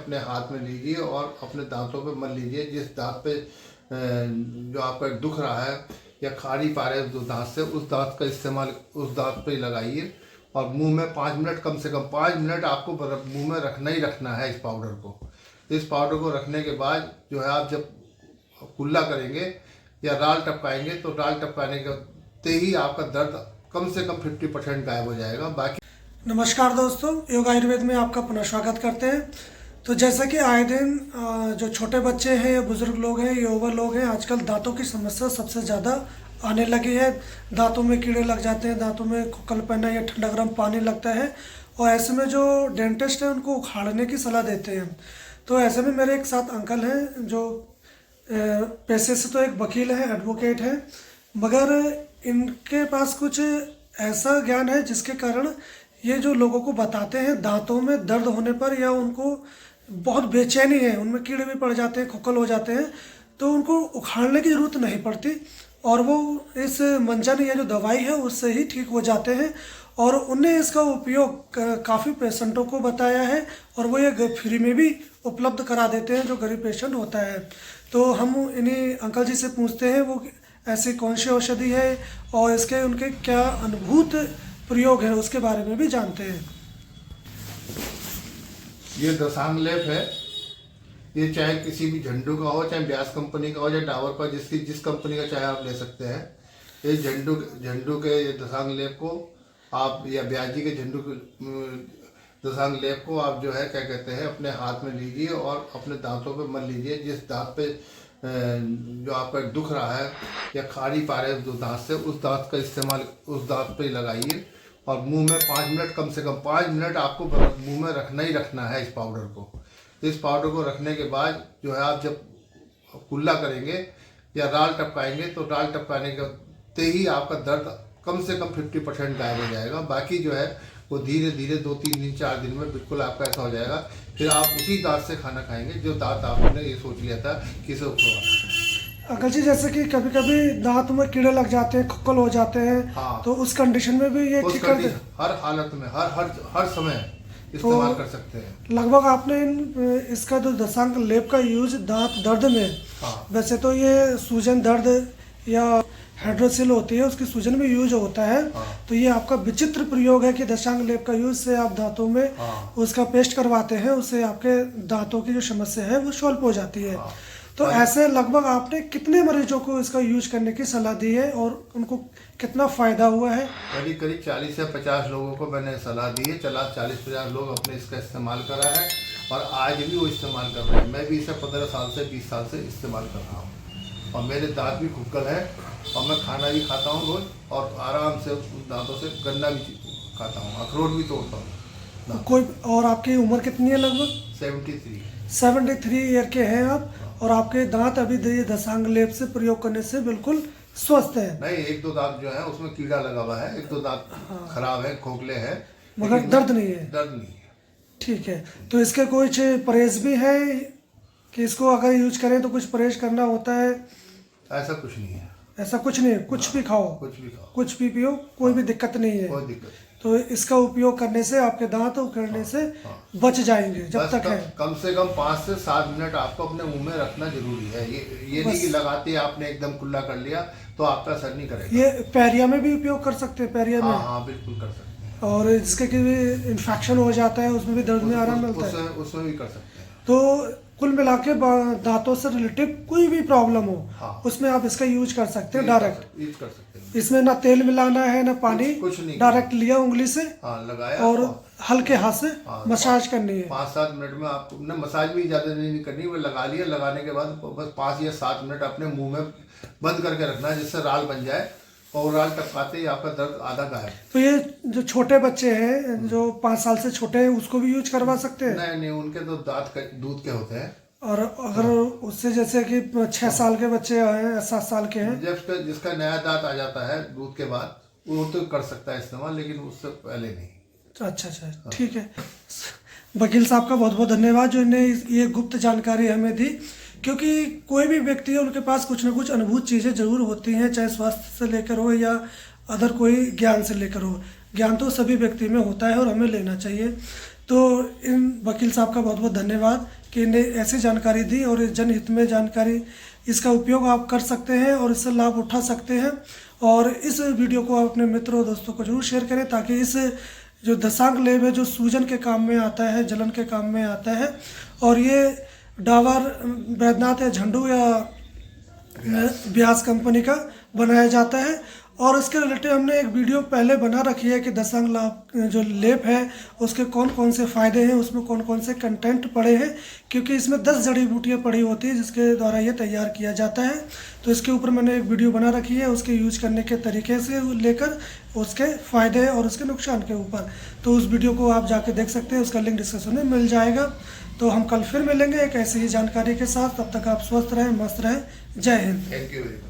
अपने हाथ में लीजिए और अपने दांतों पे मल लीजिए। जिस दांत पे जो आपका दुख रहा है या खा नहीं पा रहे जो दांत से, उस दांत का इस्तेमाल उस दांत पे लगाइए और मुंह में 5 मिनट, कम से कम 5 मिनट आपको मुंह में रखना ही रखना है इस पाउडर को। इस पाउडर को रखने के बाद जो है आप जब कुल्ला करेंगे या राल टपकाएंगे तो राल टपकाने के ही आपका दर्द कम से कम 50% गायब हो जाएगा। बाकी नमस्कार दोस्तों, योग आयुर्वेद में आपका पुनः स्वागत करते हैं। तो जैसा कि आए दिन जो छोटे बच्चे हैं या बुजुर्ग लोग हैं, युवा लोग हैं, आजकल दांतों की समस्या सबसे ज़्यादा आने लगी है। दांतों में कीड़े लग जाते हैं, दांतों में खुकलपना या ठंडा गर्म पानी लगता है और ऐसे में जो डेंटिस्ट है उनको उखाड़ने की सलाह देते हैं। तो ऐसे में मेरे एक साथ अंकल हैं जो पैसे से तो एक वकील है, एडवोकेट है, मगर इनके पास कुछ ऐसा ज्ञान है जिसके कारण ये जो लोगों को बताते हैं दांतों में दर्द होने पर या उनको बहुत बेचैनी है, उनमें कीड़े भी पड़ जाते हैं, खुक्कल हो जाते हैं, तो उनको उखाड़ने की ज़रूरत नहीं पड़ती और वो इस मंजन या जो दवाई है उससे ही ठीक हो जाते हैं। और उन्हें इसका उपयोग काफ़ी पेशेंटों को बताया है और वो ये फ्री में भी उपलब्ध करा देते हैं जो गरीब पेशेंट होता है। तो हम इन्हीं अंकल जी से पूछते हैं वो ऐसी कौन सी औषधि है और इसके उनके क्या अनुभूत प्रयोग है उसके बारे में भी जानते हैं। ये दसांग लेप है। ये चाहे किसी भी झंडू का हो, चाहे ब्यास कंपनी का हो, चाहे डाबर का, जिस कंपनी का चाहे आप ले सकते हैं। ये झंडू के ये दसांग लेप को आप या ब्यास जी के झंडू के दसांग लेप को आप जो है क्या कहते हैं अपने हाथ में लीजिए और अपने दांतों पे मल लीजिए। जिस दांत पे जो आपका दुख रहा है या खा नहीं पा रहे जो दांत से, उस दांत का इस्तेमाल उस दांत पे लगाइए और मुंह में 5 मिनट, कम से कम 5 मिनट आपको मुंह में रखना ही रखना है इस पाउडर को। इस पाउडर को रखने के बाद जो है आप जब कुल्ला करेंगे या राल टपकाएंगे तो राल टपकाने के ही आपका दर्द कम से कम 50% गायब हो जाएगा। बाकी जो है वो धीरे धीरे 2-3 दिन 4 दिन में बिल्कुल आपका ऐसा हो जाएगा। फिर आप उसी दांत से खाना खाएंगे जो दांत आपने ये सोच लिया था कि इसे उखड़वाना। अंकल जी, जैसे कि कभी कभी दांत में कीड़े लग जाते हैं, खुक्कल हो जाते हैं, हाँ, तो उस कंडीशन में भी ये ठीक कर हर हालत में हर समय इस्तेमाल कर सकते हैं। लगभग आपने इसका जो दसांग लेप का यूज दांत दर्द में, हाँ, वैसे तो ये सूजन दर्द या हाइड्रोसिल होती है उसकी सूजन में यूज होता है। हाँ, तो ये आपका विचित्र प्रयोग है कि दशांग लेप का यूज से आप दांतों में उसका पेस्ट करवाते हैं, उससे आपके दांतों की जो समस्या है वो सॉल्व हो जाती है। तो ऐसे लगभग आपने कितने मरीजों को इसका यूज करने की सलाह दी है और उनको कितना फायदा हुआ है? करीब 40 से 50 लोगों को मैंने सलाह दी है। 40-50 लोग अपने इसका इस्तेमाल करा है और आज भी वो इस्तेमाल कर रहे हैं। मैं भी इसे 15 साल से 20 साल से इस्तेमाल कर रहा हूँ और मेरे दांत भी खुक्कल है और मैं खाना भी खाता हूँ रोज और आराम से उस दांतों से गन्ना भी खाता हूँ, अखरोट भी तोड़ता हूँ। कोई और आपकी उम्र कितनी है? लगभग 73 ईयर के हैं आप और आपके दांत अभी दसांग लेप से प्रयोग करने से बिल्कुल स्वस्थ है। नहीं, 1-2 दांत जो है उसमें कीड़ा लगा हुआ है, 1-2 दांत खराब है, खोखले हैं, मगर दर्द नहीं है। दर्द नहीं है। ठीक है, तो इसके कुछ परहेज भी है कि इसको अगर यूज करें तो कुछ परहेज करना होता है? ऐसा कुछ नहीं है। ऐसा कुछ नहीं है, कुछ भी खाओ, कुछ भी पियो, कोई भी दिक्कत नहीं है। कोई दिक्कत। तो इसका उपयोग करने से आपके दांत उखड़ने से बच जाएंगे जब तक है। कम से कम 5 से 7 मिनट आपको अपने मुंह में रखना जरूरी है। ये नहीं कि लगाते आपने एकदम खुला कर लिया तो आपका असर नहीं करेगा। ये पैरिया में भी उपयोग कर सकते हैं? पैरिया में हाँ, बिल्कुल कर सकते हैं। और जिसके कि इन्फेक्शन हो जाता है उसमें भी दर्द में आराम मिलता है, उसमें भी कर सकते हैं। तो कुल मिला के दांतों से रिलेटिव कोई भी प्रॉब्लम हो, हाँ, उसमें आप इसका यूज कर सकते हैं डायरेक्ट। यूज कर सकते हैं। इसमें ना तेल मिलाना है ना पानी, कुछ नहीं, डायरेक्ट लिया उंगली से, लगाया और हल्के हाथ से मसाज करनी है। 5-7 मिनट में आपको ना मसाज भी ज्यादा नहीं करनी, वो लगा लिया, लगाने के बाद बस 5 या 7 मिनट अपने मुंह में बंद करके रखना है जिससे राल बन जाए और राल टपकाते ही आपका दर्द आधा गायब। तो ये जो छोटे बच्चे हैं जो 5 साल से छोटे हैं उसको भी यूज करवा सकते हैं? नहीं, उनके तो दांत दूध के होते हैं। और अगर उससे जैसे कि 6 साल के बच्चे हैं, 7 साल के हैं, जब जिसका नया दांत आ जाता है दूध के बाद, वो तो कर सकता है इस्तेमाल, लेकिन उससे पहले नहीं। अच्छा, ठीक है। वकील साहब का बहुत बहुत धन्यवाद जो इन्हें ये गुप्त जानकारी हमें दी, क्योंकि कोई भी व्यक्ति है उनके पास कुछ ना कुछ अनुभूत चीज़ें जरूर होती हैं, चाहे स्वास्थ्य से लेकर हो या अदर कोई ज्ञान से लेकर हो। ज्ञान तो सभी व्यक्ति में होता है और हमें लेना चाहिए। तो इन वकील साहब का बहुत बहुत धन्यवाद कि इन्हें ऐसी जानकारी दी और इस जनहित में जानकारी इसका उपयोग आप कर सकते हैं और इससे लाभ उठा सकते हैं। और इस वीडियो को आप अपने मित्रों और दोस्तों को जरूर शेयर करें ताकि इस जो दशांग लेप है जो सूजन के काम में आता है, जलन के काम में आता है। और ये डाबर बैद्यनाथ या झंडू या ब्यास कंपनी का बनाया जाता है। और इसके रिलेटेड हमने एक वीडियो पहले बना रखी है कि दशांग जो लेप है उसके कौन कौन से फ़ायदे हैं, उसमें कौन कौन से कंटेंट पड़े हैं, क्योंकि इसमें 10 जड़ी बूटियाँ पड़ी होती है जिसके द्वारा ये तैयार किया जाता है। तो इसके ऊपर मैंने एक वीडियो बना रखी है उसके यूज करने के तरीके से लेकर उसके फ़ायदे और उसके नुकसान के ऊपर। तो उस वीडियो को आप जाके देख सकते हैं, उसका लिंक डिस्क्रिप्शन में मिल जाएगा। तो हम कल फिर मिलेंगे एक ऐसी ही जानकारी के साथ। तब तक आप स्वस्थ रहें, मस्त रहें। जय Hind. Thank you very much.